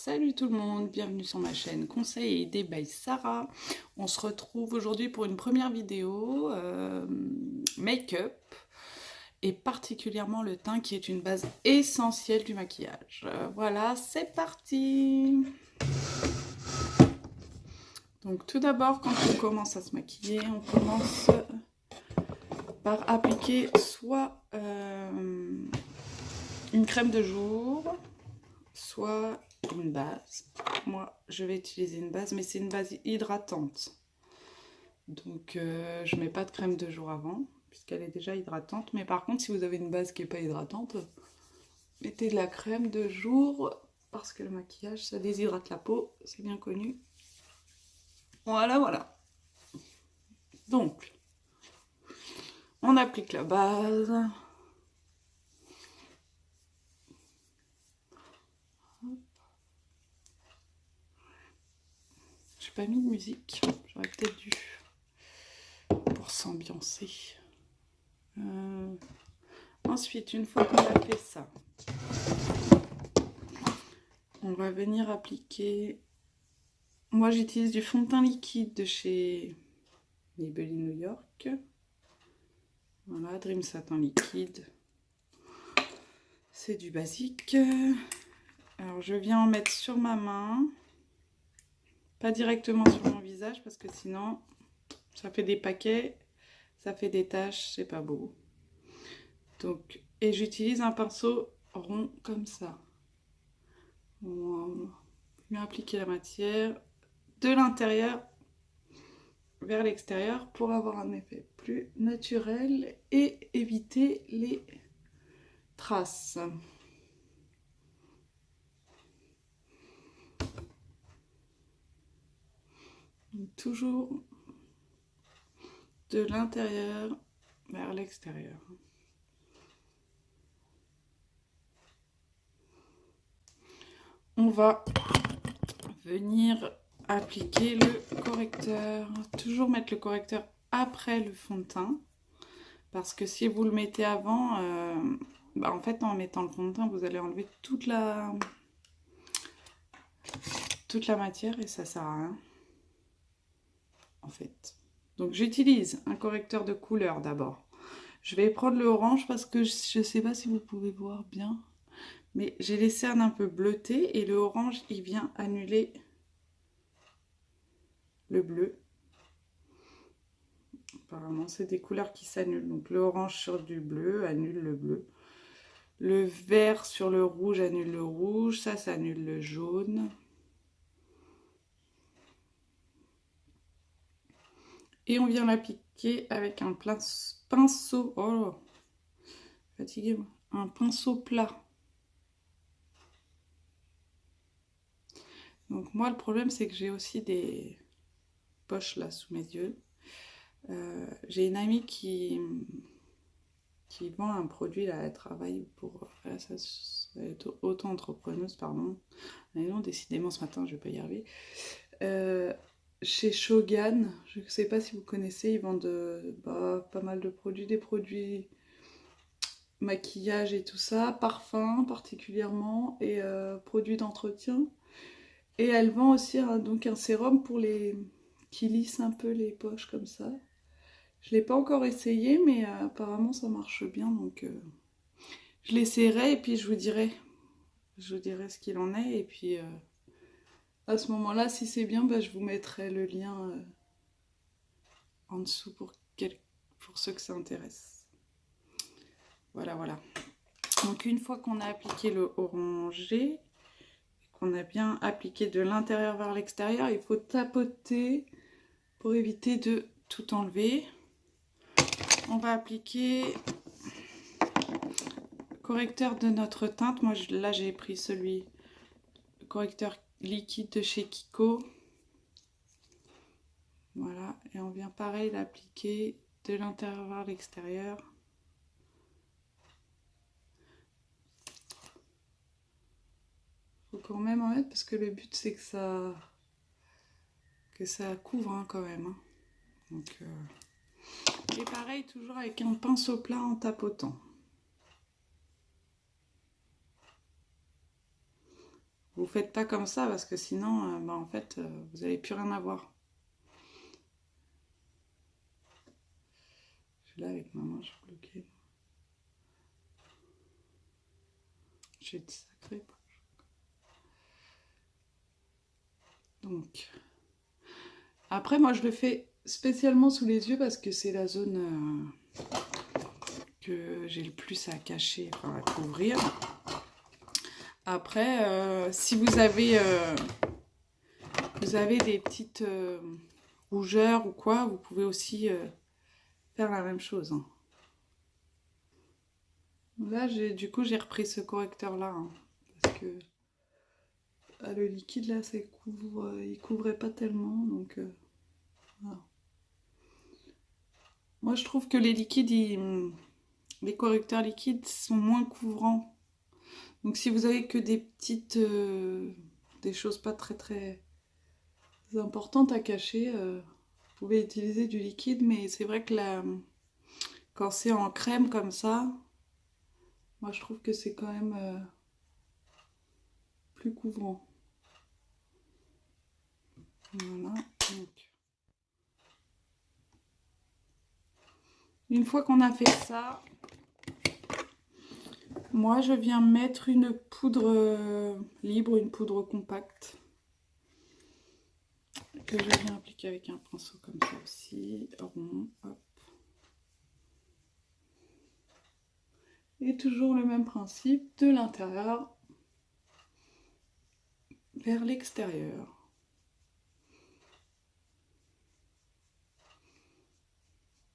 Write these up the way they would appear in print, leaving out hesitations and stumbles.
Salut tout le monde, bienvenue sur ma chaîne Conseil et idées by Sarah. On se retrouve aujourd'hui pour une première vidéo make-up et particulièrement le teint qui est une base essentielle du maquillage. Voilà, c'est parti. Donc tout d'abord, quand on commence à se maquiller, on commence par appliquer soit une crème de jour, soit une base. Moi, je vais utiliser une base, mais c'est une base hydratante. Donc, je mets pas de crème de jour avant, puisqu'elle est déjà hydratante. Mais par contre, si vous avez une base qui n'est pas hydratante, mettez de la crème de jour, parce que le maquillage, ça déshydrate la peau, c'est bien connu. Voilà, voilà. Donc, on applique la base. J'ai pas mis de musique, j'aurais peut-être dû, pour s'ambiancer. Ensuite, une fois qu'on a fait ça, on va venir appliquer... Moi, j'utilise du fond de teint liquide de chez Maybelline New York. Voilà, Dream Satin liquide. C'est du basique. Alors, je viens en mettre sur ma main. Pas directement sur mon visage, parce que sinon, ça fait des paquets, ça fait des taches, c'est pas beau. Donc, et j'utilise un pinceau rond comme ça. On va appliquer la matière de l'intérieur vers l'extérieur pour avoir un effet plus naturel et éviter les traces. Donc, toujours de l'intérieur vers l'extérieur. On va venir appliquer le correcteur. Toujours mettre le correcteur après le fond de teint. Parce que si vous le mettez avant, en fait en mettant le fond de teint, vous allez enlever toute la matière et ça sert à rien. En fait. Donc j'utilise un correcteur de couleur d'abord. Je vais prendre le orange parce que je ne sais pas si vous pouvez voir bien. Mais j'ai les cernes un peu bleutées et le orange, il vient annuler le bleu. Apparemment, c'est des couleurs qui s'annulent. Donc le orange sur du bleu annule le bleu. Le vert sur le rouge annule le rouge. Ça annule le jaune. Et on vient l'appliquer avec un pinceau. Oh, fatigué moi. Un pinceau plat. Donc moi, le problème, c'est que j'ai aussi des poches là sous mes yeux. J'ai une amie qui vend un produit là, elle travaille pour... ça va être auto-entrepreneuse, pardon. Mais non, décidément, ce matin, je vais pas y arriver. Chez Shogun, je ne sais pas si vous connaissez, ils vendent pas mal de produits, des produits maquillage et tout ça, parfums particulièrement, et produits d'entretien. Et elle vend aussi donc un sérum pour les qui lisse un peu les poches comme ça. Je ne l'ai pas encore essayé, mais apparemment ça marche bien, donc je l'essayerai et puis je vous dirai ce qu'il en est. Et puis à ce moment-là, si c'est bien, je vous mettrai le lien en dessous pour ceux que ça intéresse. Voilà, voilà. Donc une fois qu'on a appliqué le orangé, qu'on a bien appliqué de l'intérieur vers l'extérieur, il faut tapoter pour éviter de tout enlever. On va appliquer le correcteur de notre teinte. Moi là j'ai pris le correcteur liquide de chez Kiko. Voilà, et on vient pareil l'appliquer de l'intérieur vers l'extérieur. Faut quand même en mettre parce que le but c'est que ça couvre hein, quand même. Hein. Donc, et pareil, toujours avec un pinceau plat en tapotant. Vous faites pas comme ça parce que sinon, bah, en fait, vous n'allez plus rien avoir. Je suis là avec maman, je suis bloquée. J'ai de sacrés poches. Donc, après, moi, je le fais spécialement sous les yeux parce que c'est la zone que j'ai le plus à cacher, enfin à couvrir. Après, si vous avez des petites rougeurs ou quoi, vous pouvez aussi faire la même chose. Hein. Là, du coup, j'ai repris ce correcteur-là. Hein, parce que le liquide, là, il couvrait pas tellement. Donc, voilà. Moi, je trouve que les liquides, les correcteurs liquides sont moins couvrants. Donc, si vous avez que des petites... des choses pas très très importantes à cacher, vous pouvez utiliser du liquide. Mais c'est vrai que quand c'est en crème comme ça, moi, je trouve que c'est quand même plus couvrant. Voilà. Donc, une fois qu'on a fait ça, moi je viens mettre une poudre libre, une poudre compacte que je viens appliquer avec un pinceau comme ça aussi, rond, hop. Et toujours le même principe, de l'intérieur vers l'extérieur.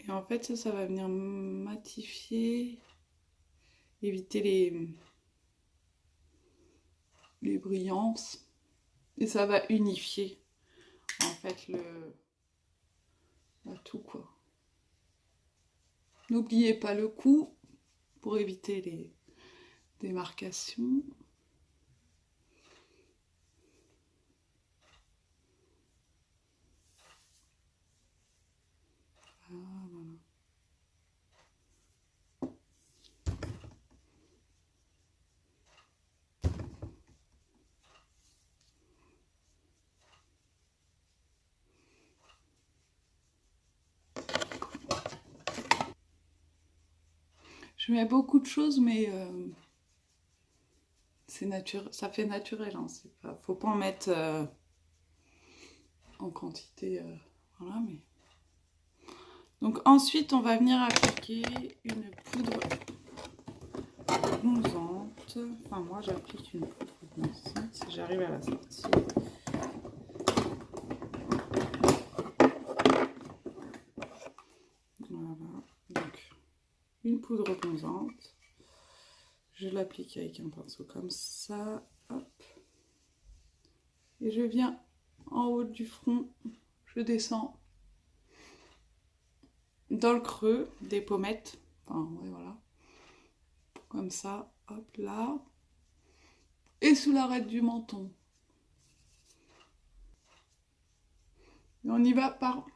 Et en fait ça va venir matifier, éviter les brillances. Et ça va unifier en fait tout quoi. N'oubliez pas le cou pour éviter les démarcations. Ah, voilà. Je mets beaucoup de choses, mais c'est naturel, ça fait naturel. Hein, faut pas en mettre en quantité. Voilà, mais... Donc ensuite, on va venir appliquer une poudre bronzante. Enfin, moi, j'applique une poudre bronzante si j'arrive à la sortir. Voilà, donc une poudre bronzante. Je l'applique avec un pinceau comme ça. Hop. Et je viens en haut du front, je descends dans le creux des pommettes. Enfin, ouais, voilà. Comme ça, hop là. Et sous l'arête du menton. Et on y va par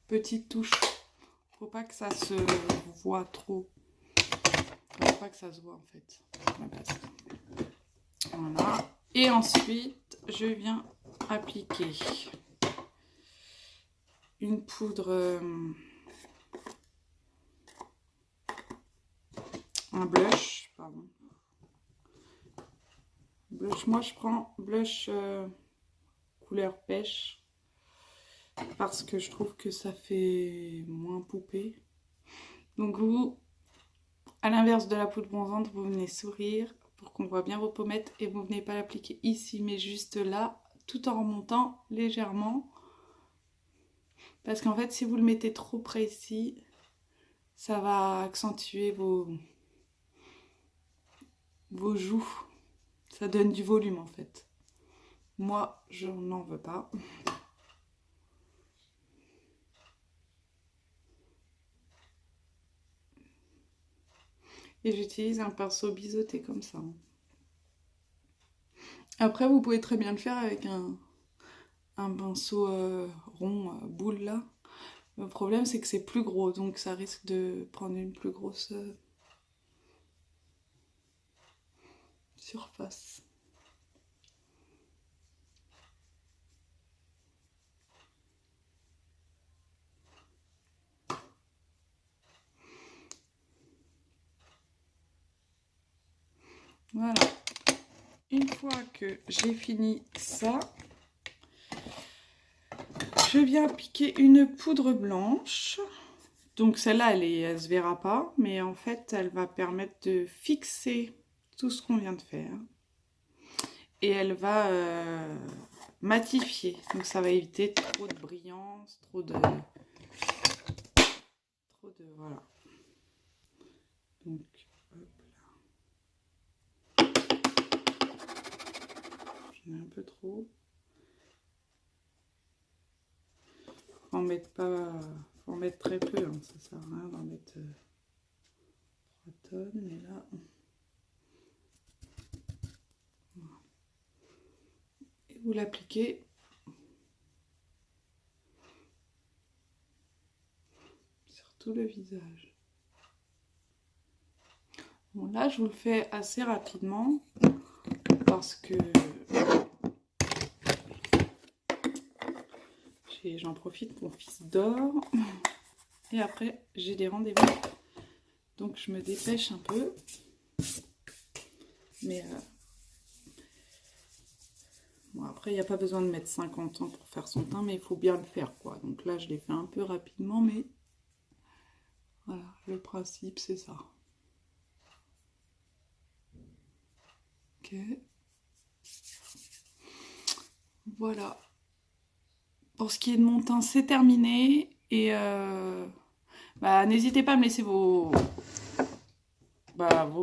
petites touches. Faut pas que ça se voit trop. Faut pas que ça se voit en fait. Voilà. Et ensuite, je viens appliquer une poudre, un blush, pardon. Blush, moi je prends blush couleur pêche parce que je trouve que ça fait moins poupée. Donc vous, à l'inverse de la poudre bronzante, vous venez sourire pour qu'on voit bien vos pommettes et vous venez pas l'appliquer ici mais juste là, tout en remontant légèrement. Parce qu'en fait, si vous le mettez trop près ici, ça va accentuer vos joues. Ça donne du volume en fait. Moi, je n'en veux pas. Et j'utilise un pinceau biseauté comme ça. Après, vous pouvez très bien le faire avec un pinceau rond, boule là. Le problème, c'est que c'est plus gros, donc ça risque de prendre une plus grosse surface. Voilà. Une fois que j'ai fini ça, je viens appliquer une poudre blanche. Donc celle-là, elle se verra pas, mais en fait, elle va permettre de fixer tout ce qu'on vient de faire. Et elle va matifier. Donc ça va éviter trop de brillance, trop de voilà. Donc hop là. J'en ai un peu trop. Faut en mettre pas, faut en mettre très peu, hein. Ça sert à rien d'en mettre 3 tonnes, mais là. Voilà. Et vous l'appliquez sur tout le visage. Bon, là, je vous le fais assez rapidement parce que j'en profite, mon fils dort et après j'ai des rendez-vous, donc je me dépêche un peu, mais bon, après il n'y a pas besoin de mettre 50 ans pour faire son teint, mais il faut bien le faire quoi. Donc là je l'ai fait un peu rapidement, mais voilà, le principe c'est ça. Ok, voilà, pour ce qui est de mon teint c'est terminé, et n'hésitez pas à me laisser vos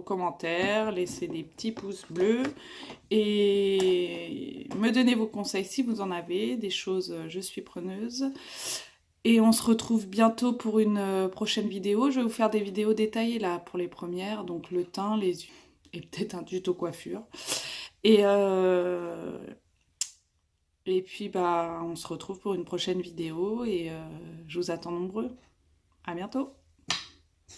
commentaires, laissez des petits pouces bleus et me donner vos conseils si vous en avez, des choses, je suis preneuse. Et on se retrouve bientôt pour une prochaine vidéo. Je vais vous faire des vidéos détaillées là pour les premières, donc le teint, les yeux et peut-être un tuto coiffure. Et puis on se retrouve pour une prochaine vidéo et je vous attends nombreux. À bientôt.